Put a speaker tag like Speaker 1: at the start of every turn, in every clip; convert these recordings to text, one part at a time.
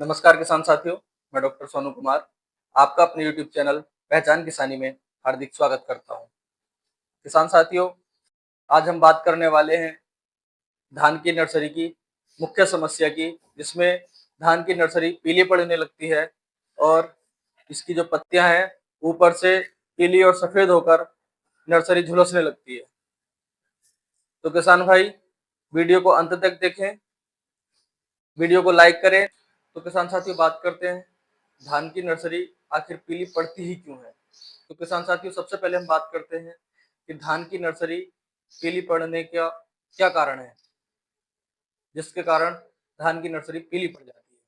Speaker 1: नमस्कार किसान साथियों, मैं डॉक्टर सोनू कुमार आपका अपने यूट्यूब चैनल पहचान किसानी में हार्दिक स्वागत करता हूं। किसान साथियों, आज हम बात करने वाले हैं धान की नर्सरी की मुख्य समस्या की, जिसमें धान की नर्सरी पीली पड़ने लगती है और इसकी जो पत्तियां हैं ऊपर से पीली और सफेद होकर नर्सरी झुलसने लगती है। तो किसान भाई, वीडियो को अंत तक देखें, वीडियो को लाइक करें। तो किसान साथियों, बात करते हैं धान की नर्सरी आखिर पीली पड़ती ही क्यों है। तो किसान साथियों, सबसे पहले हम बात करते हैं कि धान की नर्सरी पीली पड़ने का क्या कारण है, जिसके कारण धान की नर्सरी पीली पड़ जाती है।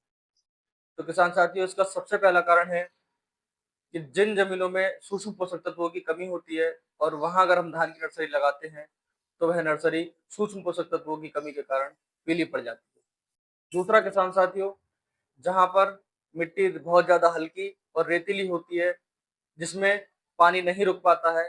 Speaker 1: तो किसान साथियों, इसका सबसे पहला कारण है कि जिन जमीनों में सूक्ष्म पोषक तत्वों की कमी होती है और वहां अगर हम धान की नर्सरी लगाते हैं तो वह नर्सरी सूक्ष्म पोषक तत्वों की कमी के कारण पीली पड़ जाती है। दूसरा किसान साथियों, जहां पर मिट्टी बहुत ज्यादा हल्की और रेतीली होती है, जिसमें पानी नहीं रुक पाता है,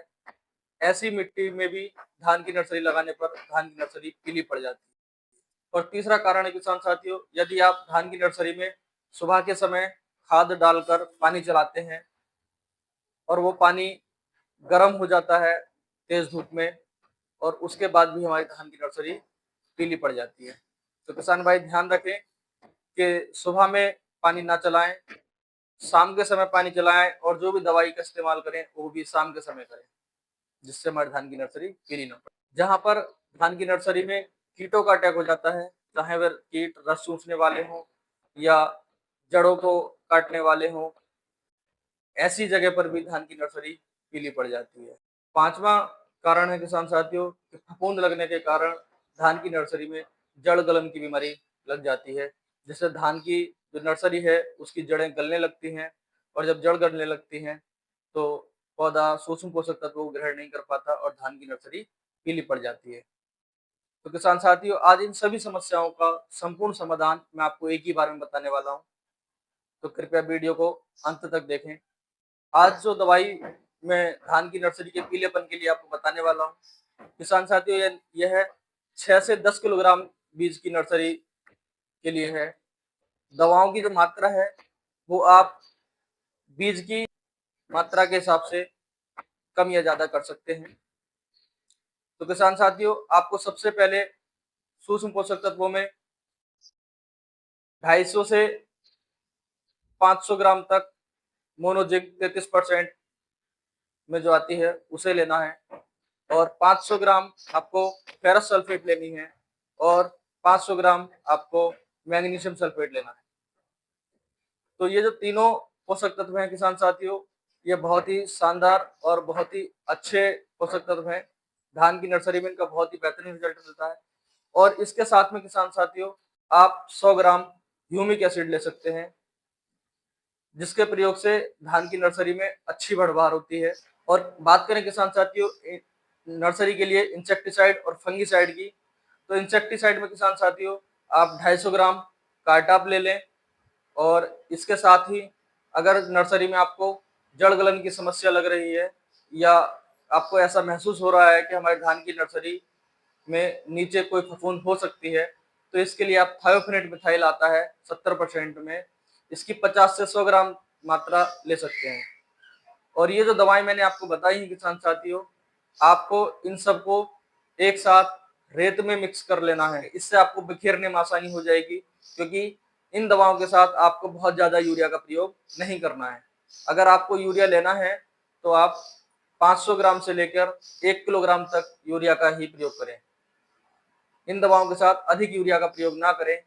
Speaker 1: ऐसी मिट्टी में भी धान की नर्सरी लगाने पर धान की नर्सरी पीली पड़ जाती है। और तीसरा कारण है किसान साथियों, यदि आप धान की नर्सरी में सुबह के समय खाद डालकर पानी चलाते हैं और वो पानी गर्म हो जाता है तेज धूप में, और उसके बाद भी हमारी धान की नर्सरी पीली पड़ जाती है। तो किसान भाई, ध्यान रखें कि सुबह में पानी ना चलाएं, शाम के समय पानी चलाएं, और जो भी दवाई का इस्तेमाल करें वो भी शाम के समय करें, जिससे हमारी धान की नर्सरी पीली ना पड़े। जहां पर धान की नर्सरी में कीटों का अटैक हो जाता है, चाहे वह कीट रस चूसने वाले हों या जड़ों को काटने वाले हों, ऐसी जगह पर भी धान की नर्सरी पीली पड़ जाती है। पांचवा कारण है किसान साथियों कि फफूंद लगने के कारण धान की नर्सरी में जड़ गलन की बीमारी लग जाती है, जिससे धान की जो नर्सरी है उसकी जड़ें गलने लगती हैं, और जब जड़ गलने लगती हैं तो पौधा सूक्ष्म पोषक तत्वों को ग्रहण नहीं कर पाता और धान की नर्सरी पीली पड़ जाती है। तो किसान साथियों, आज इन सभी समस्याओं का संपूर्ण समाधान मैं आपको एक ही बार में बताने वाला हूँ, तो कृपया वीडियो को अंत तक देखें। आज जो दवाई मैं धान की नर्सरी के पीलेपन के लिए आपको बताने वाला हूँ, किसान साथियों, यह 6 से 10 किलोग्राम बीज की नर्सरी के लिए है। दवाओं की जो मात्रा है वो आप बीज की मात्रा के हिसाब से कम या ज्यादा कर सकते हैं। तो किसान साथियों, आपको सबसे पहले सूक्ष्म पोषक तत्वों में 250 से 500 ग्राम तक मोनोजिंक 33% में जो आती है उसे लेना है, और 500 ग्राम आपको फेरस सल्फेट लेनी है, और 500 ग्राम आपको मैग्नीशियम सल्फेट लेना है। तो ये जो तीनों पोषक तत्व हैं किसान साथियों, ये बहुत ही शानदार और बहुत ही अच्छे पोषक तत्व हैं। धान की नर्सरी में इनका बहुत ही बेहतरीन रिजल्ट मिलता है। और इसके साथ में किसान साथियों, आप 100 ग्राम ह्यूमिक एसिड ले सकते हैं, जिसके प्रयोग से धान की नर्सरी में अच्छी बढ़वार होती है। और बात करें किसान साथियों नर्सरी के लिए इंसेक्टिसाइड और फंगिसाइड की, तो इंसेक्टिसाइड में किसान साथियों आप 250 ग्राम कार्टाप ले लें। और इसके साथ ही अगर नर्सरी में आपको जड़ गलन की समस्या लग रही है, या आपको ऐसा महसूस हो रहा है कि हमारी धान की नर्सरी में नीचे कोई फफूंद हो सकती है, तो इसके लिए आप थायोफेनेट मिथाइल आता है 70% में, इसकी 50 से 100 ग्राम मात्रा ले सकते हैं। और ये जो दवाई मैंने आपको बताई है किसान साथियों, आपको इन सबको एक साथ रेत में मिक्स कर लेना है। इससे आपको बिखेरने में आसानी हो जाएगी, क्योंकि इन दवाओं के साथ आपको बहुत ज्यादा यूरिया का प्रयोग नहीं करना है। अगर आपको यूरिया लेना है तो आप 500 ग्राम से लेकर 1 किलोग्राम तक यूरिया का ही प्रयोग करें। इन दवाओं के साथ अधिक यूरिया का प्रयोग ना करें,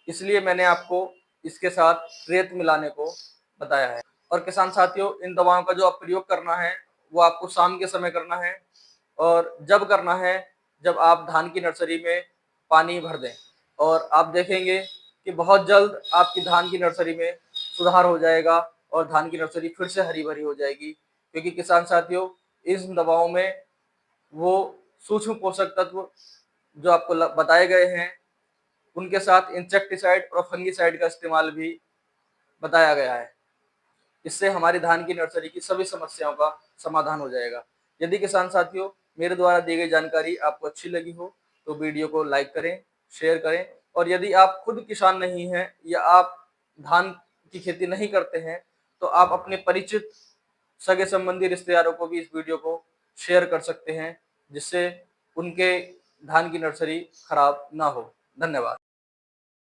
Speaker 1: इसलिए मैंने आपको इसके साथ रेत मिलाने को बताया है। और किसान साथियों, इन दवाओं का जो आप प्रयोग करना है वो आपको शाम के समय करना है, और जब करना है जब आप धान की नर्सरी में पानी भर दें, और आप देखेंगे कि बहुत जल्द आपकी धान की नर्सरी में सुधार हो जाएगा और धान की नर्सरी फिर से हरी भरी हो जाएगी। क्योंकि किसान साथियों, इन दवाओं में वो सूक्ष्म पोषक तत्व जो आपको बताए गए हैं, उनके साथ इंसेक्टिसाइड और फंगिसाइड का इस्तेमाल भी बताया गया है। इससे हमारी धान की नर्सरी की सभी समस्याओं का समाधान हो जाएगा। यदि किसान साथियों मेरे द्वारा दी गई जानकारी आपको अच्छी लगी हो तो वीडियो को लाइक करें, शेयर करें, और यदि आप खुद किसान नहीं हैं या आप धान की खेती नहीं करते हैं तो आप अपने परिचित सगे संबंधी रिश्तेदारों को भी इस वीडियो को शेयर कर सकते हैं, जिससे उनके धान की नर्सरी खराब ना हो। धन्यवाद।